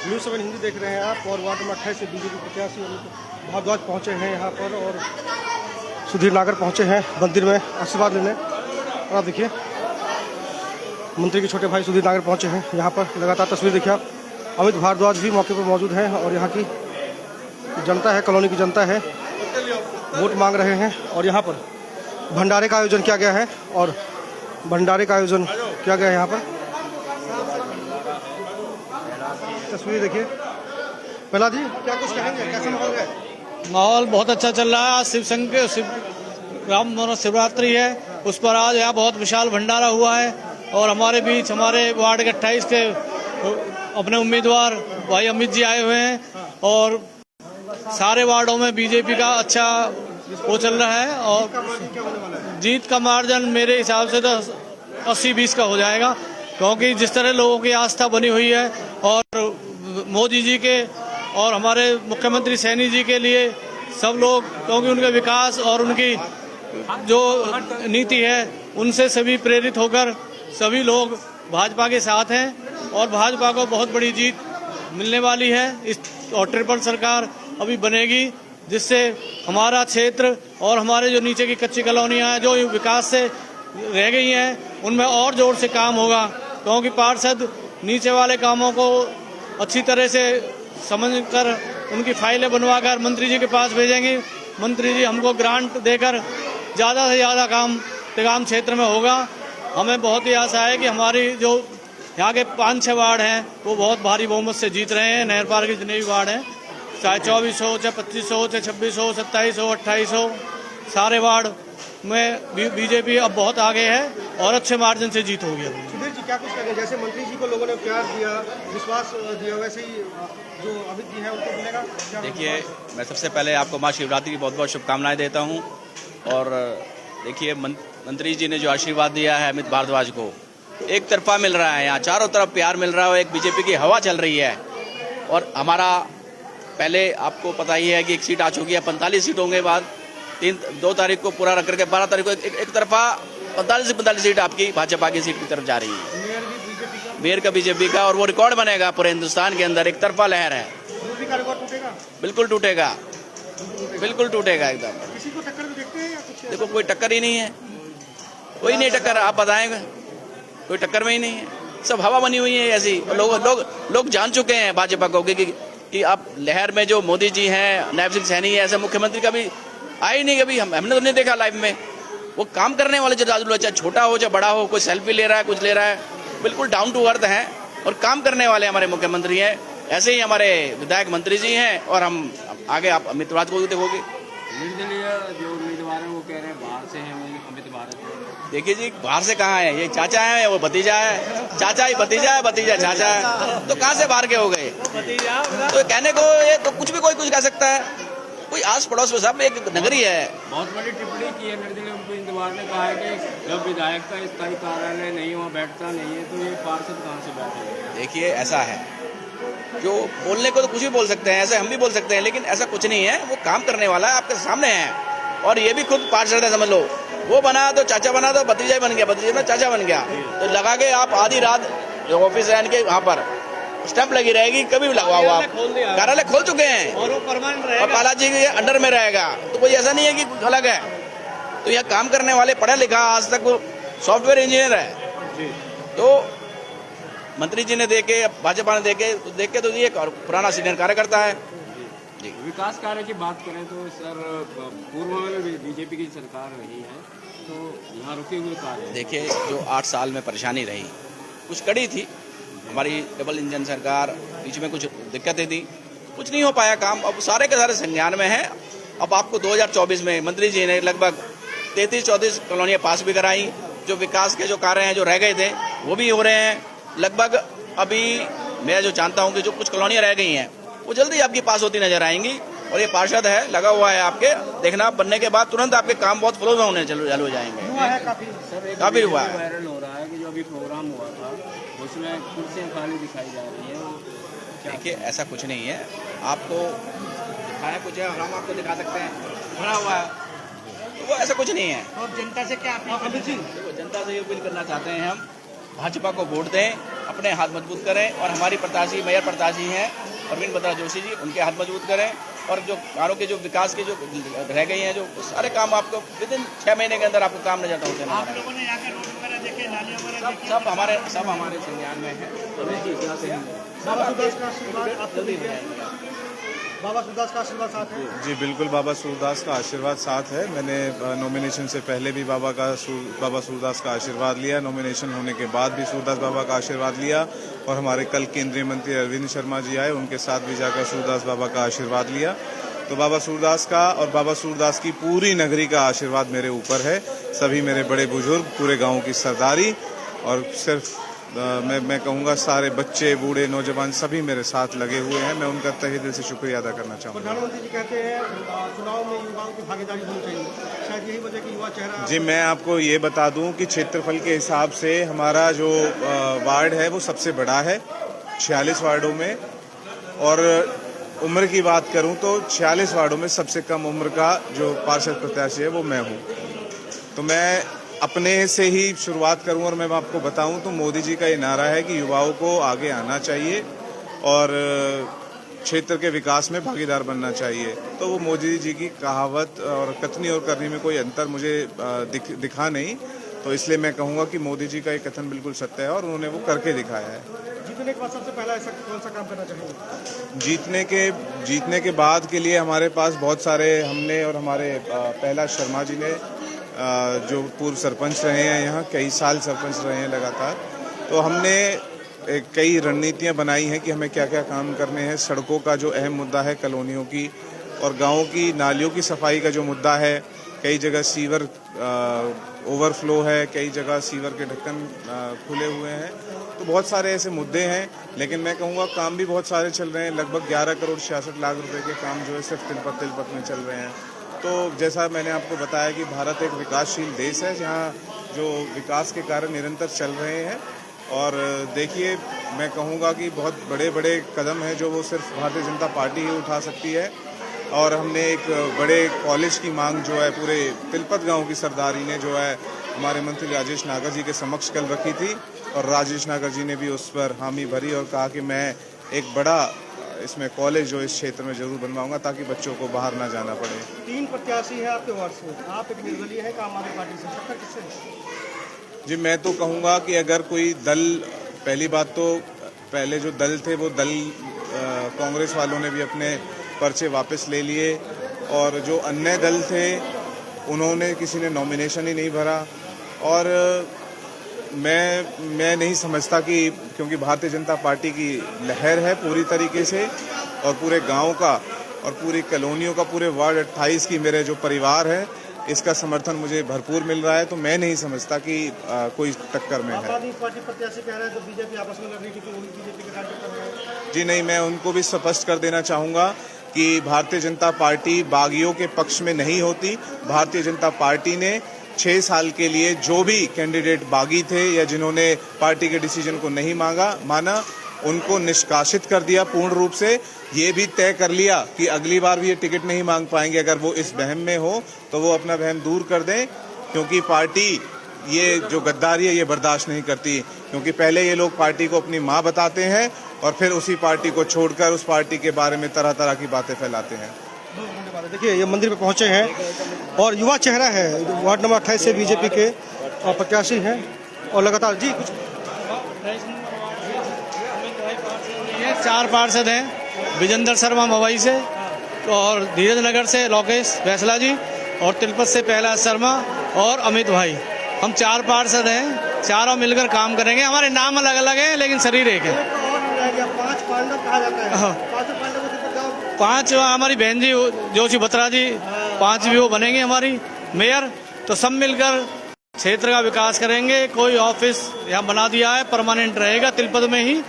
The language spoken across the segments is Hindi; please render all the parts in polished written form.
न्यूज़ 7 हिंदी देख रहे हैं आप। और वार्ड नंबर 28 से बीजेपी प्रत्याशी अमित भारद्वाज पहुंचे हैं यहाँ पर और सुधीर नागर पहुंचे हैं मंदिर में आशीर्वाद लेने। और आप देखिए मंत्री के छोटे भाई सुधीर नागर पहुंचे हैं यहाँ पर। लगातार तस्वीर देखिए आप। अमित भारद्वाज भी मौके पर मौजूद हैं और यहाँ की जनता है, कॉलोनी की जनता है, वोट मांग रहे हैं। और यहाँ पर भंडारे का आयोजन किया गया है और भंडारे का आयोजन किया गया है यहाँ पर। तस्वीर देखिए। प्रहलाद जी, क्या कुछ कहेंगे, कैसा माहौल है? माहौल बहुत अच्छा चल रहा है। आज राम शिवरात्रि है, उस पर आज यहाँ बहुत विशाल भंडारा हुआ है। और हमारे बीच हमारे वार्ड के 28 के अपने उम्मीदवार भाई अमित जी आए हुए हैं और सारे वार्डों में बीजेपी का अच्छा वो चल रहा है। और जीत का मार्जिन मेरे हिसाब से तो 80-20 का हो जाएगा, क्योंकि जिस तरह लोगों की आस्था बनी हुई है और मोदी जी के और हमारे मुख्यमंत्री सैनी जी के लिए सब लोग, क्योंकि उनके विकास और उनकी जो नीति है उनसे सभी प्रेरित होकर सभी लोग भाजपा के साथ हैं और भाजपा को बहुत बड़ी जीत मिलने वाली है। इस और ट्रिपल सरकार अभी बनेगी, जिससे हमारा क्षेत्र और हमारे जो नीचे की कच्ची कॉलोनियां हैं जो विकास से रह गई हैं उनमें और जोर से काम होगा, क्योंकि पार्षद नीचे वाले कामों को अच्छी तरह से समझकर उनकी फाइलें बनवाकर मंत्री जी के पास भेजेंगे। मंत्री जी हमको ग्रांट देकर ज़्यादा से ज़्यादा काम टिगाम क्षेत्र में होगा। हमें बहुत ही आशा है कि हमारी जो यहाँ के 5-6 वार्ड हैं वो बहुत भारी बहुमत से जीत रहे हैं। नहर पार के जितने भी वार्ड हैं, चाहे 24 हो, चाहे 25 हो, चाहे 26 हो, 27 हो, 28 हो, सारे वार्ड में बीजेपी अब बहुत आगे है और अच्छे मार्जिन से जीत होगी। सुधीर जी, क्या कुछ कहेंगे? जैसे मंत्री जी को लोगों ने प्यार दिया, विश्वास दिया, वैसे ही जो अमित जी है उनको मिलेगा? देखिए, मैं सबसे पहले आपको माँ शिवरात्रि की बहुत बहुत शुभकामनाएं देता हूं। और देखिए, मंत्री जी ने जो आशीर्वाद दिया है अमित भारद्वाज को, एक तरफा मिल रहा है। यहाँ चारों तरफ प्यार मिल रहा है, एक बीजेपी की हवा चल रही है। और हमारा पहले आपको पता ही है कि एक सीट आ चुकी है, 45 सीट होंगे बाद 2 तारीख को पूरा रख करके 12 तारीख को एक तरफा 45 सीट आपकी भाजपा की सीट की तरफ जा रही है। मेयर का बीजेपी का, और वो रिकॉर्ड बनेगा पूरे हिंदुस्तान के अंदर। एक तरफा लहर है, बिल्कुल टूटेगा, बिल्कुल टूटेगा एकदम। किसी को टक्कर में देखते हैं या कुछ? देखो, कोई टक्कर ही नहीं है, कोई नहीं टक्कर। आप बताएंगे, कोई टक्कर में ही नहीं है, सब हवा बनी हुई है ऐसी। लोग जान चुके हैं भाजपा को कि आप लहर में जो मोदी जी हैं, नायब सिंह सैनी है, ऐसे मुख्यमंत्री कभी आए नहीं, कभी हमने तो नहीं देखा लाइफ में। वो काम करने वाले जो राजू, चाहे छोटा हो चाहे बड़ा हो, कोई सेल्फी ले रहा है, कुछ ले रहा है, बिल्कुल डाउन टू अर्थ हैं और काम करने वाले हमारे मुख्यमंत्री हैं। ऐसे ही हमारे विधायक मंत्री जी हैं। और हम आगे आप अमित भारद्वाज को देखोगे, निर्दलीय जो उम्मीदवार हैं वो कह रहे हैं बाहर से हैं, वो अमित भारद्वाज। देखिए जी, बाहर से कहाँ है? ये चाचा है, वो भतीजा है, चाचा ही भतीजा है, भतीजा चाचा है, तो कहाँ से बाहर के हो गए? तो कहने को ये तो कुछ भी कोई कुछ कह सकता है। कोई आस पड़ोस में सब एक नगरी है। बहुत बड़ी टिप्पणी की है निर्दलीय उम्मीदवार ने, कहा है कि जब विधायक का स्थायी कार्यालय नहीं वहाँ बैठता नहीं है तो ये पार्षद कहाँ से बैठे? देखिए, ऐसा है, जो बोलने को तो कुछ भी बोल सकते हैं, ऐसे हम भी बोल सकते हैं, लेकिन ऐसा कुछ नहीं है। वो काम करने वाला है, आपके सामने है। और ये भी खुद पार्षद है, समझ लो। वो बना तो चाचा बना तो भतीजा बन गया, भतीजा में चाचा बन गया। तो लगा के आप आधी रात जो ऑफिस है इनके वहाँ पर स्टैंप लगी रहेगी, कभी भी लगवा हुआ। कार्यालय खोल चुके हैं और वो परमानेंट रहेगा और बालाजी के अंडर में रहेगा। तो कोई ऐसा नहीं है कि कुछ अलग है। तो यहाँ काम करने वाले, पढ़ा लिखा, आज तक वो सॉफ्टवेयर इंजीनियर है। तो मंत्री जी ने देखे, भाजपा ने देखे तो ये पुराना सीनियर कार्यकर्ता है। विकास कार्य की बात करें तो सर, पूर्व में बीजेपी की सरकार रही है, तो यहाँ रुके हुए कार्य देखिए, जो 8 साल में परेशानी रही, कुछ कड़ी थी हमारी डबल इंजन सरकार, बीच में कुछ दिक्कतें थी, कुछ नहीं हो पाया काम। अब सारे के सारे संज्ञान में है। अब आपको 2024 में मंत्री जी ने लगभग 33-34 कॉलोनियाँ पास भी कराई। जो विकास के जो कार्य हैं जो रह गए थे वो भी हो रहे हैं लगभग। अभी मैं जो जानता हूँ कि जो कुछ कॉलोनियाँ रह गई हैं वो जल्दी आपकी पास होती नजर आएंगी। और ये पार्षद है, लगा हुआ है आपके, देखना बनने के बाद तुरंत आपके काम बहुत फ्लो में होने चालू हो जाएंगे। काफी हुआ है। वायरल हो रहा है कि जो अभी प्रोग्राम हुआ था उसमें कुर्सियाँ खाली दिखाई जा रही हैं। देखिए, ऐसा कुछ नहीं है। आपको दिखाया कुछ है, हम आपको दिखा सकते हैं, भरा हुआ है, तो वो ऐसा कुछ नहीं है। और जनता से क्या अपील? जनता से ये अपील करना चाहते हैं हम, भाजपा को वोट दें। अपने हाथ मजबूत करें और हमारी प्रत्याशी मेयर प्रत्याशी हैं अरविंद बत्रा जोशी जी, उनके हाथ मजबूत करें और जो गाँव के जो विकास के जो रह गई हैं जो सारे काम आपको विद इन 6 महीने के अंदर आपको काम नजर होते हैं। सब हमारे संज्ञान में है। बाबा सूरदास का आशीर्वाद आपको मिले? बाबा सूरदास का आशीर्वाद साथ है? जी बिल्कुल, बाबा सूरदास का आशीर्वाद साथ है। मैंने नॉमिनेशन से पहले भी बाबा सूरदास का आशीर्वाद लिया, नॉमिनेशन होने के बाद भी सूरदास बाबा का आशीर्वाद लिया और हमारे कल केंद्रीय मंत्री अरविंद शर्मा जी आए, उनके साथ भी जाकर सूरदास बाबा का आशीर्वाद लिया। तो बाबा सूरदास का और बाबा सूरदास की पूरी नगरी का आशीर्वाद मेरे ऊपर है, सभी मेरे बड़े बुजुर्ग, पूरे गाँव की सरदारी और सिर्फ मैं कहूँगा सारे बच्चे, बूढ़े, नौजवान सभी मेरे साथ लगे हुए हैं। मैं उनका तहे दिल से शुक्रिया अदा करना चाहूँगा। प्रधानमंत्री जी कहते हैं चुनाव में युवाओं की भागीदारी होनी चाहिए, शायद यही वजह की युवा चेहरा। जी मैं आपको ये बता दूं कि क्षेत्रफल के हिसाब से हमारा जो वार्ड है वो सबसे बड़ा है 46 वार्डों में, और उम्र की बात करूं तो 46 वार्डों में सबसे कम उम्र का जो पार्षद प्रत्याशी है वो मैं हूं। तो मैं अपने से ही शुरुआत करूं और मैं आपको बताऊं तो मोदी जी का ये नारा है कि युवाओं को आगे आना चाहिए और क्षेत्र के विकास में भागीदार बनना चाहिए। तो वो मोदी जी की कहावत और कथनी और करनी में कोई अंतर मुझे दिखा नहीं, तो इसलिए मैं कहूँगा कि मोदी जी का ये कथन बिल्कुल सत्य है और उन्होंने वो करके दिखाया है। जीतने के बाद सबसे पहला ऐसा कौन सा काम करना चाहेंगे? जीतने के बाद के लिए हमारे पास बहुत सारे, हमने और हमारे पहला शर्मा जी ने जो पूर्व सरपंच रहे हैं, यहाँ कई साल सरपंच रहे हैं लगातार, तो हमने कई रणनीतियाँ बनाई हैं कि हमें क्या क्या काम करने हैं। सड़कों का जो अहम मुद्दा है, कॉलोनियों की और गाँव की नालियों की सफाई का जो मुद्दा है, कई जगह सीवर ओवरफ्लो है, कई जगह सीवर के ढक्कन खुले हुए हैं, तो बहुत सारे ऐसे मुद्दे हैं। लेकिन मैं कहूँगा काम भी बहुत सारे चल रहे हैं, लगभग 11 करोड़ 66 लाख रुपए के काम जो है सिर्फ तिलपत में चल रहे हैं। तो जैसा मैंने आपको बताया कि भारत एक विकासशील देश है जहाँ जो विकास के कार्य निरंतर चल रहे हैं, और देखिए मैं कहूँगा कि बहुत बड़े बड़े कदम हैं जो वो सिर्फ भारतीय जनता पार्टी ही उठा सकती है। और हमने एक बड़े कॉलेज की मांग जो है पूरे तिलपत गांव की सरदारी ने जो है हमारे मंत्री राजेश नागर जी के समक्ष कल रखी थी, और राजेश नागर जी ने भी उस पर हामी भरी और कहा कि मैं एक बड़ा इसमें कॉलेज जो इस क्षेत्र में जरूर बनवाऊंगा ताकि बच्चों को बाहर ना जाना पड़े। 3 प्रत्याशी है आपके वार्ड से, आप एक निर्दलीय है, आम आदमी पार्टी से, टक्कर किससे है? जी मैं तो कहूँगा कि अगर कोई दल, पहली बात तो पहले जो दल थे वो दल कांग्रेस वालों ने भी अपने पर्चे वापस ले लिए, और जो अन्य दल थे उन्होंने किसी ने नॉमिनेशन ही नहीं भरा। और मैं नहीं समझता कि, क्योंकि भारतीय जनता पार्टी की लहर है पूरी तरीके से, और पूरे गांव का और पूरी कॉलोनियों का, पूरे वार्ड 28 की मेरे जो परिवार है, इसका समर्थन मुझे भरपूर मिल रहा है, तो मैं नहीं समझता कि कोई टक्कर में है। आम आदमी पार्टी प्रत्याशी कह रहे हैं तो बीजेपी आपस में लड़ने की, बीजेपी के कार्य कर रहे हैं। जी नहीं, मैं उनको भी स्पष्ट कर देना चाहूँगा कि भारतीय जनता पार्टी बागियों के पक्ष में नहीं होती। भारतीय जनता पार्टी ने 6 साल के लिए जो भी कैंडिडेट बागी थे या जिन्होंने पार्टी के डिसीजन को नहीं माना, उनको निष्कासित कर दिया पूर्ण रूप से। ये भी तय कर लिया कि अगली बार भी ये टिकट नहीं मांग पाएंगे। अगर वो इस वहम में हो तो वो अपना वहम दूर कर दें, क्योंकि पार्टी ये जो गद्दारी है ये बर्दाश्त नहीं करती। क्योंकि पहले ये लोग पार्टी को अपनी माँ बताते हैं और फिर उसी पार्टी को छोड़कर उस पार्टी के बारे में तरह तरह की बातें फैलाते हैं। देखिए ये मंदिर पे पहुंचे हैं और युवा चेहरा है, वार्ड नंबर 28 से बीजेपी के प्रत्याशी हैं, और लगातार जी कुछ 4 पार्षद हैं, विजेंद्र शर्मा मवई से, और धीरज नगर से लोकेश फैसला जी, और तिलपत से पहला शर्मा और अमित भाई। हम 4 पार्षद हैं, चारों मिलकर काम करेंगे। हमारे नाम अलग अलग हैं लेकिन शरीर एक है। 5 पांडव कहा जाता है, 5 पांडव 5 हमारी बहन जी जोशी बत्रा जी, 5 भी वो बनेंगे हमारी मेयर। तो सब मिलकर क्षेत्र का विकास करेंगे। कोई ऑफिस यहाँ बना दिया है, परमानेंट रहेगा तिलपत में ही,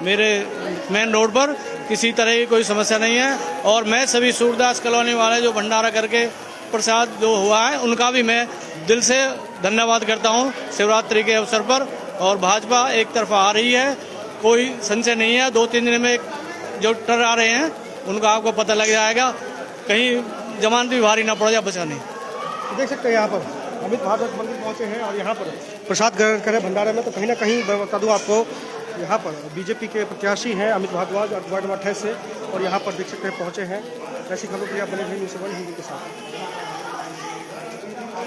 मेरे मेन रोड पर, किसी तरह की कोई समस्या नहीं है। और मैं सभी सूरदास कॉलोनी वाले जो भंडारा करके प्रसाद जो हुआ है उनका भी मैं दिल से धन्यवाद करता हूँ शिवरात्रि के अवसर पर। और भाजपा एक तरफा आ रही है, कोई संशय नहीं है। 2-3 दिन में जो टर आ रहे हैं उनका आपको पता लग जाएगा, कहीं जमानत भी भारी ना पड़ जाए, बचा नहीं। देख सकते हैं यहाँ पर अमित भारद्वाज मंदिर पहुंचे हैं और यहाँ पर प्रसाद ग्रहण करें भंडारे में, तो कहीं ना कहीं बता दूँ आपको यहाँ पर बीजेपी के प्रत्याशी हैं अमित भारद्वाज और वार्ड नंबर 28 से, और यहाँ पर देख सकते हैं पहुँचे हैं। ऐसी खबर के लिए आप बने रहिए न्यूज़ 7 हिंदी के साथ।